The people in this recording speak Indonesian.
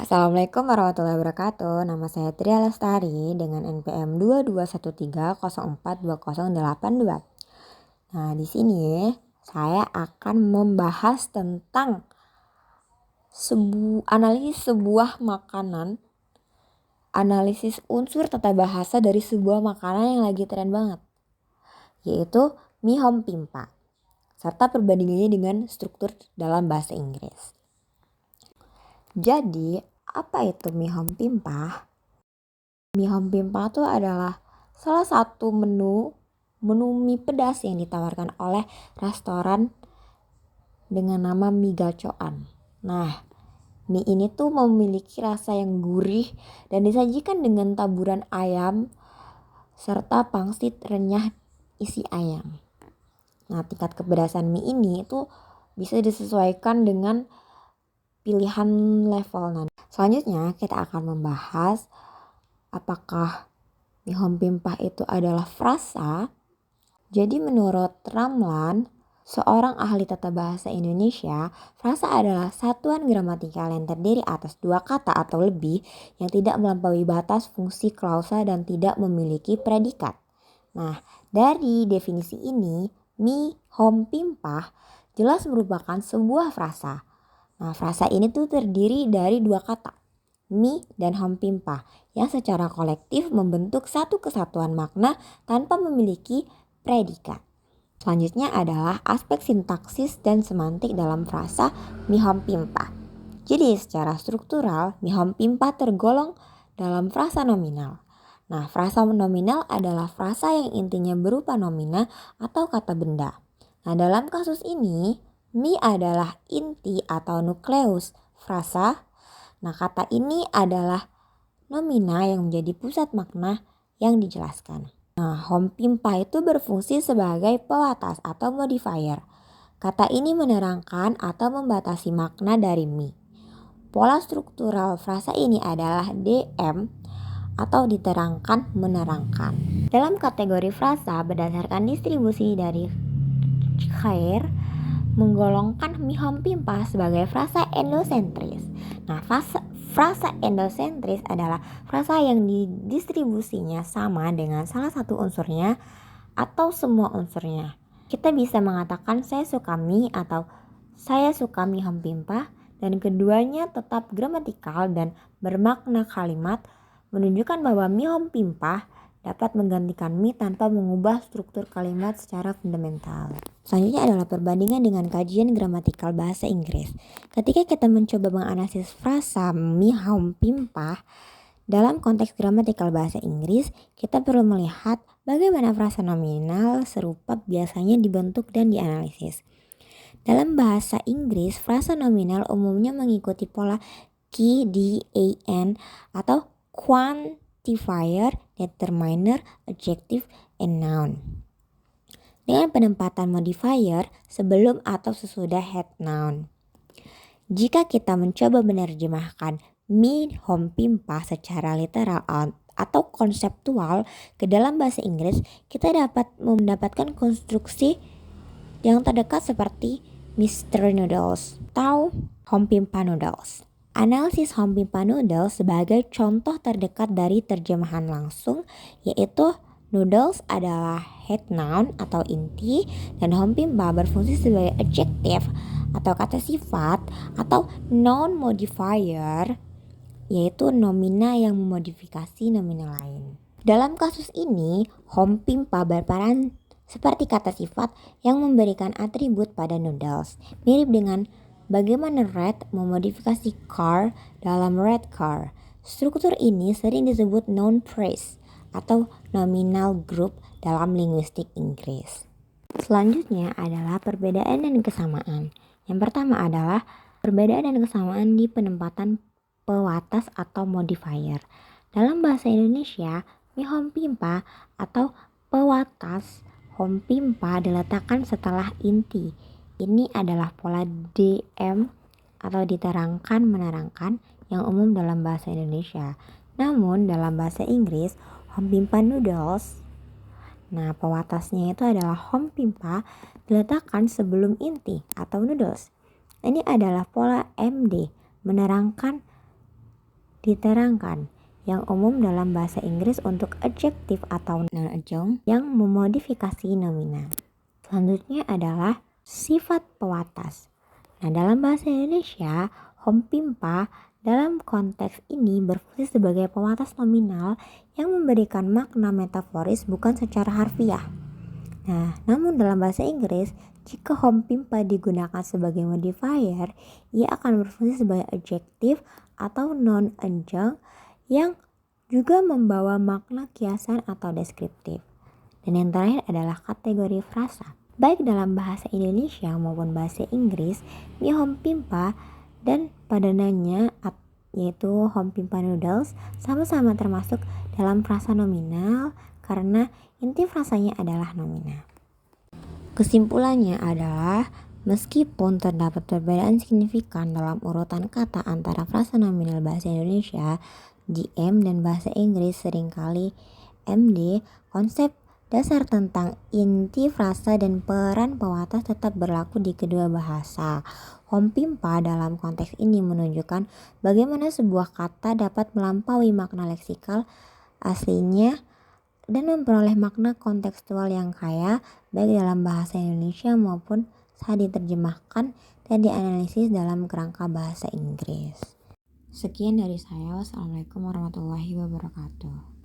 Assalamualaikum warahmatullahi wabarakatuh. Nama saya Tria Lestari dengan NPM 2213042082. Nah, di sini saya akan membahas tentang analisis sebuah makanan, analisis unsur tata bahasa dari sebuah makanan yang lagi tren banget, yaitu mie hom pimpa, serta perbandingannya dengan struktur dalam bahasa Inggris. Jadi, apa itu mie hom pimpa? Mie hom pimpa itu adalah salah satu menu mie pedas yang ditawarkan oleh restoran dengan nama mie gacoan. Nah, mie ini tuh memiliki rasa yang gurih dan disajikan dengan taburan ayam serta pangsit renyah isi ayam. Nah, tingkat kepedasan mie ini itu bisa disesuaikan dengan pilihan level nanti. Selanjutnya kita akan membahas apakah mie hom pimpa itu adalah frasa. Jadi menurut Ramlan, seorang ahli tata bahasa Indonesia, frasa adalah satuan gramatikal yang terdiri atas dua kata atau lebih yang tidak melampaui batas fungsi klausa dan tidak memiliki predikat. Nah, dari definisi ini, mie hom pimpa jelas merupakan sebuah frasa. Nah, frasa ini tuh terdiri dari dua kata, mie dan hom pimpa, yang secara kolektif membentuk satu kesatuan makna tanpa memiliki predikat. Selanjutnya adalah aspek sintaksis dan semantik dalam frasa mie hom pimpa. Jadi secara struktural, mie hom pimpa tergolong dalam frasa nominal. Nah, frasa nominal adalah frasa yang intinya berupa nomina atau kata benda. Nah, dalam kasus ini, mie adalah inti atau nukleus frasa. Nah, kata ini adalah nomina yang menjadi pusat makna yang dijelaskan. Nah, hom pimpa itu berfungsi sebagai pewatas atau modifier. Kata ini menerangkan atau membatasi makna dari mie. Pola struktural frasa ini adalah DM atau diterangkan menerangkan. Dalam kategori frasa berdasarkan distribusi dari Khair menggolongkan mie hom pimpa sebagai frasa endosentris. Nah, frasa endosentris adalah frasa yang didistribusinya sama dengan salah satu unsurnya atau semua unsurnya. Kita bisa mengatakan saya suka mie atau saya suka mie hom pimpa, dan keduanya tetap gramatikal dan bermakna kalimat, menunjukkan bahwa mie hom pimpa dapat menggantikan mie tanpa mengubah struktur kalimat secara fundamental. Selanjutnya adalah perbandingan dengan kajian gramatikal bahasa Inggris. Ketika kita mencoba menganalisis frasa mie hom pimpa dalam konteks gramatikal bahasa Inggris, kita perlu melihat bagaimana frasa nominal serupa biasanya dibentuk dan dianalisis. Dalam bahasa Inggris, frasa nominal umumnya mengikuti pola QDAN atau quantifier, determiner, adjective, and noun, dengan penempatan modifier sebelum atau sesudah head noun. Jika kita mencoba menerjemahkan mie hom pimpa secara literal atau konseptual ke dalam bahasa Inggris, kita dapat mendapatkan konstruksi yang terdekat seperti Mr. Noodles atau hom pimpa noodles. Analisis hom pimpa noodles sebagai contoh terdekat dari terjemahan langsung, yaitu noodles adalah head noun atau inti dan hom pimpa berfungsi sebagai adjective atau kata sifat atau noun modifier, yaitu nomina yang memodifikasi nomina lain. Dalam kasus ini, hom pimpa berperan seperti kata sifat yang memberikan atribut pada noodles, mirip dengan bagaimana red memodifikasi car dalam red car. Struktur ini sering disebut noun phrase atau nominal group dalam linguistik Inggris. Selanjutnya adalah perbedaan dan kesamaan. Yang pertama adalah perbedaan dan kesamaan di penempatan pewatas atau modifier. Dalam bahasa Indonesia, mie hom pimpa atau pewatas hom pimpa diletakkan setelah inti. Ini adalah pola DM atau diterangkan menerangkan yang umum dalam bahasa Indonesia. Namun dalam bahasa Inggris, hom pimpa noodles, nah pewatasnya itu adalah hom pimpa diletakkan sebelum inti atau noodles. Ini adalah pola MD menerangkan diterangkan. Yang umum dalam bahasa Inggris untuk adjektif atau non-adjunct yang memodifikasi nominal. Selanjutnya adalah sifat pewatas. Nah, dalam bahasa Indonesia, hompimpa dalam konteks ini berfungsi sebagai pewatas nominal yang memberikan makna metaforis bukan secara harfiah. Nah, namun dalam bahasa Inggris, jika hompimpa digunakan sebagai modifier, ia akan berfungsi sebagai adjektif atau non-adjunct yang juga membawa makna kiasan atau deskriptif. Dan yang terakhir adalah kategori frasa. Baik dalam bahasa Indonesia maupun bahasa Inggris, mie hompimpa dan padanannya yaitu hompimpa noodles sama-sama termasuk dalam frasa nominal karena inti frasanya adalah nominal. Kesimpulannya adalah meskipun terdapat perbedaan signifikan dalam urutan kata antara frasa nominal bahasa Indonesia, DM dan bahasa Inggris seringkali MD, konsep dasar tentang inti frasa dan peran pewatas tetap berlaku di kedua bahasa. Hompimpa dalam konteks ini menunjukkan bagaimana sebuah kata dapat melampaui makna leksikal aslinya dan memperoleh makna kontekstual yang kaya baik dalam bahasa Indonesia maupun saat diterjemahkan dan dianalisis dalam kerangka bahasa Inggris. Sekian dari saya. Wassalamualaikum warahmatullahi wabarakatuh.